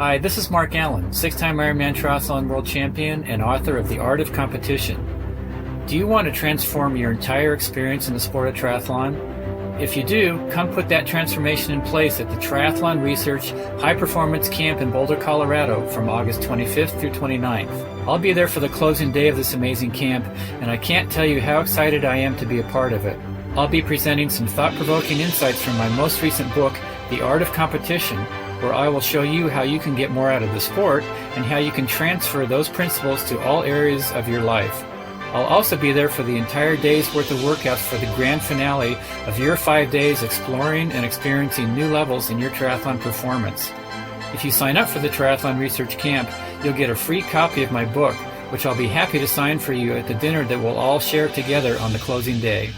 Hi, this is Mark Allen, six-time Ironman Triathlon World Champion and author of The Art of Competition. Do you want to transform your entire experience in the sport of triathlon? If you do, come put that transformation in place at the Triathlon Research High Performance Camp in Boulder, Colorado from August 25th through 29th. I'll be there for the closing day of this amazing camp, and I can't tell you how excited I am to be a part of it. I'll be presenting some thought-provoking insights from my most recent book, The Art of Competition, where I will show you how you can get more out of the sport and how you can transfer those principles to all areas of your life. I'll also be there for the entire day's worth of workouts for the grand finale of your 5 days exploring and experiencing new levels in your triathlon performance. If you sign up for the Triathlon Research Camp, you'll get a free copy of my book, which I'll be happy to sign for you at the dinner that we'll all share together on the closing day.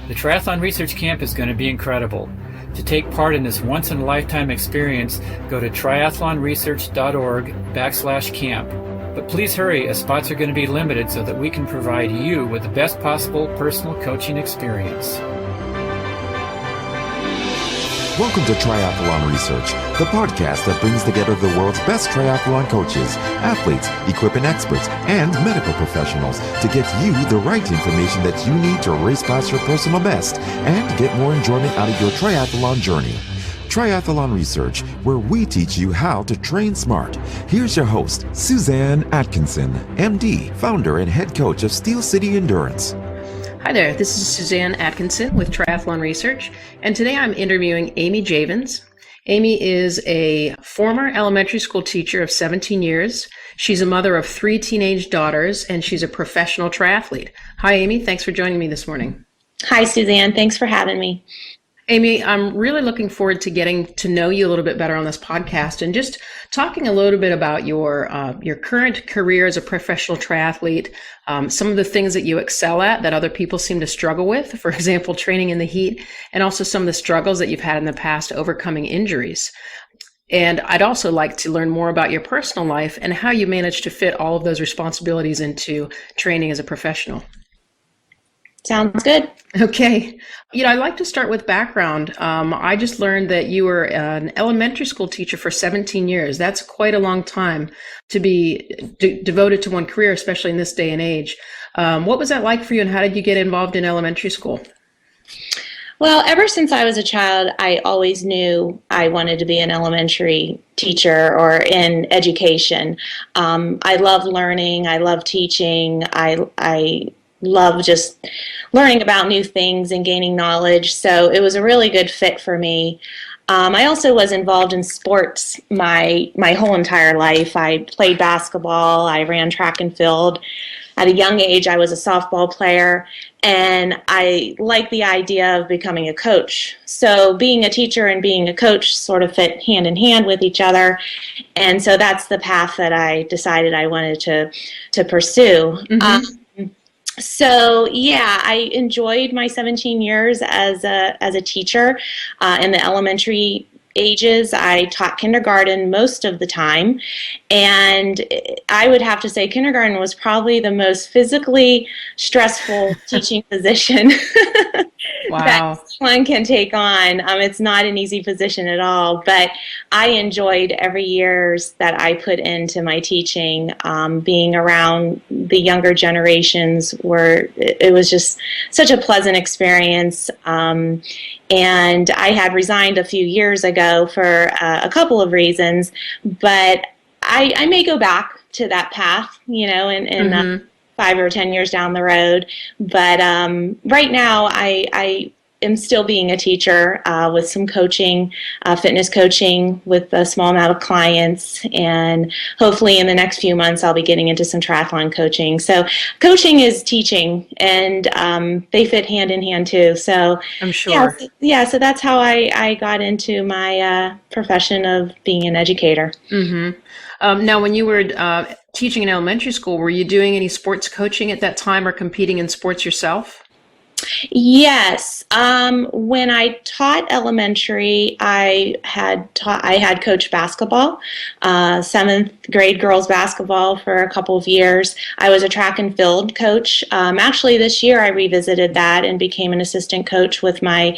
The Triathlon Research Camp is going to be incredible. To take part in this once-in-a-lifetime experience, go to triathlonresearch.org/camp. But please hurry, as spots are going to be limited so that we can provide you with the best possible personal coaching experience. Welcome to Triathlon Research, the podcast that brings together the world's best triathlon coaches, athletes, equipment experts, and medical professionals to get you the right information that you need to race past your personal best and get more enjoyment out of your triathlon journey. Triathlon Research, where we teach you how to train smart. Here's your host, Suzanne Atkinson, MD, founder and head coach of Steel City Endurance. Hi there, this is Suzanne Atkinson with Triathlon Research, and today I'm interviewing Amy Javens. Amy is a former elementary school teacher of 17 years. She's a mother of 3 teenage daughters, and she's a professional triathlete. Hi, Amy. Thanks for joining me this morning. Hi, Suzanne. Thanks for having me. Amy, I'm really looking forward to getting to know you a little bit better on this podcast and just talking a little bit about your current career as a professional triathlete, some of the things that you excel at that other people seem to struggle with, for example, training in the heat, and also some of the struggles that you've had in the past overcoming injuries. And I'd also like to learn more about your personal life and how you managed to fit all of those responsibilities into training as a professional. Sounds good. Okay. I'd like to start with background. I just learned that you were an elementary school teacher for 17 years. That's quite a long time to be devoted to one career, especially in this day and age. What was that like for you, and how did you get involved in elementary school? Well, ever since I was a child, I always knew I wanted to be an elementary teacher or in education. I love learning. I love teaching. I love just learning about new things and gaining knowledge. So it was a really good fit for me. I also was involved in sports my whole entire life. I played basketball. I ran track and field. At a young age, I was a softball player, and I liked the idea of becoming a coach. So being a teacher and being a coach sort of fit hand in hand with each other. And so that's the path that I decided I wanted to pursue. Mm-hmm. So yeah, I enjoyed my 17 years as a teacher in the elementary ages. I taught kindergarten most of the time, and I would have to say kindergarten was probably the most physically stressful teaching position that one can take on. It's not an easy position at all, but I enjoyed every years that I put into my teaching. Being around the younger generations, it was just such a pleasant experience. And I had resigned a few years ago for a couple of reasons, but I may go back to that path, in 5 or 10 years down the road. But right now, I am still being a teacher with some coaching, fitness coaching with a small amount of clients. And hopefully in the next few months, I'll be getting into some triathlon coaching. So coaching is teaching, and they fit hand in hand too. So I'm sure. Yeah, so that's how I got into my profession of being an educator. Mm-hmm. Now, when you were teaching in elementary school, were you doing any sports coaching at that time or competing in sports yourself? Yes. When I taught elementary, I had coached basketball, 7th grade girls basketball for a couple of years. I was a track and field coach. Actually, this year I revisited that and became an assistant coach with my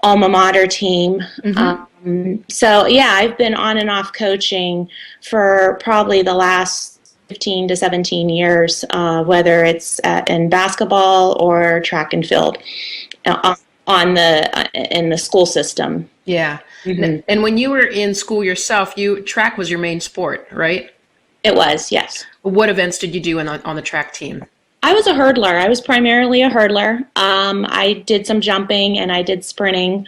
alma mater team. Mm-hmm. So yeah, I've been on and off coaching for probably the last 15 to 17 years, whether it's in basketball or track and field in the school system. Yeah. Mm-hmm. And when you were in school yourself, track was your main sport, right? It was, yes. What events did you do on the track team? I was a hurdler. I was primarily a hurdler. I did some jumping and I did sprinting.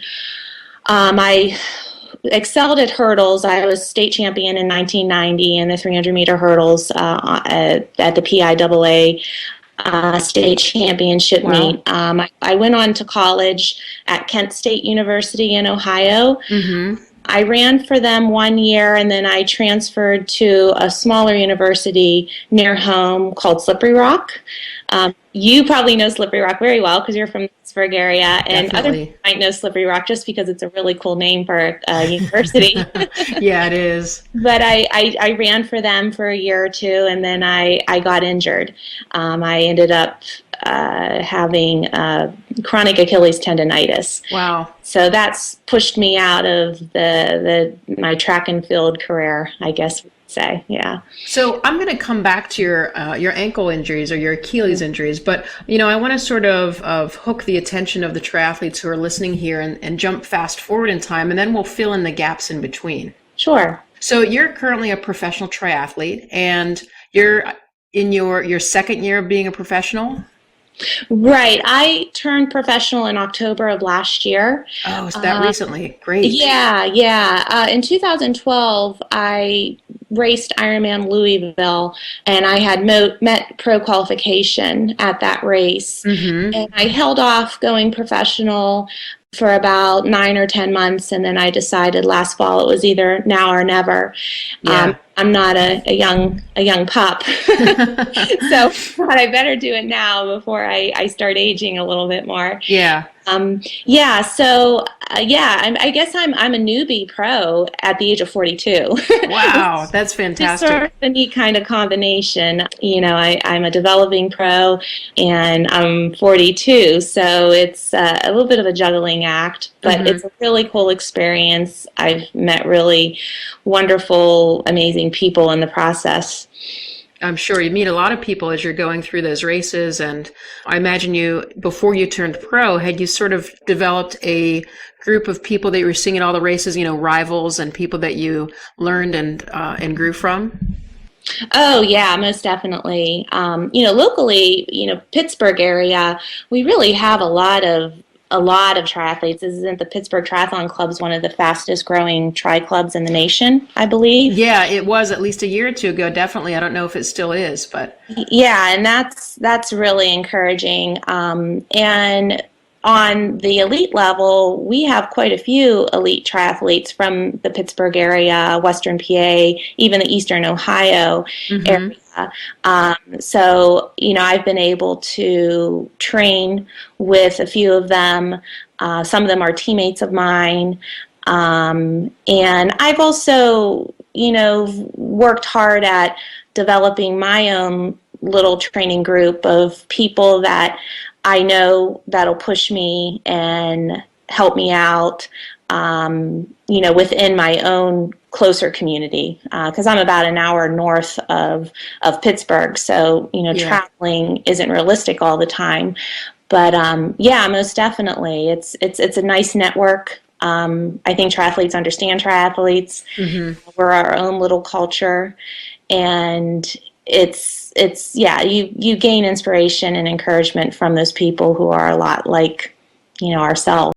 I excelled at hurdles. I was state champion in 1990 in the 300-meter hurdles at the PIAA state championship meet. I went on to college at Kent State University in Ohio. Mm-hmm. I ran for them 1 year, and then I transferred to a smaller university near home called Slippery Rock. You probably know Slippery Rock very well because you're from the Pittsburgh area, and other people might know Slippery Rock just because it's a really cool name for a university. Yeah, it is. But I ran for them for a year or two, and then I got injured. I ended up having chronic Achilles tendonitis. Wow. So that's pushed me out of my track and field career, I guess we could say. Yeah. So I'm going to come back to your ankle injuries or your Achilles injuries, but I want to sort of hook the attention of the triathletes who are listening here and jump fast forward in time, and then we'll fill in the gaps in between. Sure. So you're currently a professional triathlete, and you're in your second year of being a professional? Right. I turned professional in October of last year. Oh, is that recently? Great. Yeah. In 2012, I raced Ironman Louisville, and I had met pro qualification at that race. Mm-hmm. And I held off going professional for about 9 or 10 months, and then I decided last fall it was either now or never. Yeah. I'm not a young pup, so I thought I better do it now before I start aging a little bit more. Yeah. I guess I'm a newbie pro at the age of 42. Wow, that's fantastic. It's sort of a neat kind of combination. I'm a developing pro and I'm 42, so it's a little bit of a juggling act, but It's a really cool experience. I've met really wonderful, amazing people in the process. I'm sure you meet a lot of people as you're going through those races, and I imagine before you turned pro, had you sort of developed a group of people that you were seeing at all the races, rivals and people that you learned and grew from? Oh yeah, most definitely. Locally, Pittsburgh area, we really have a lot of triathletes. Isn't the Pittsburgh Triathlon Club's one of the fastest growing tri clubs in the nation, I believe? Yeah, it was at least a year or two ago, definitely. I don't know if it still is, but yeah, and that's really encouraging. And on the elite level, we have quite a few elite triathletes from the Pittsburgh area, Western PA, even the Eastern Ohio area. So, I've been able to train with a few of them. Some of them are teammates of mine. And I've also, worked hard at developing my own little training group of people that I know that'll push me and help me out, within my own closer community, because I'm about an hour north of Pittsburgh. So, traveling isn't realistic all the time. But, most definitely. It's a nice network. I think triathletes understand triathletes. Mm-hmm. We're our own little culture. And you gain inspiration and encouragement from those people who are a lot like, ourselves.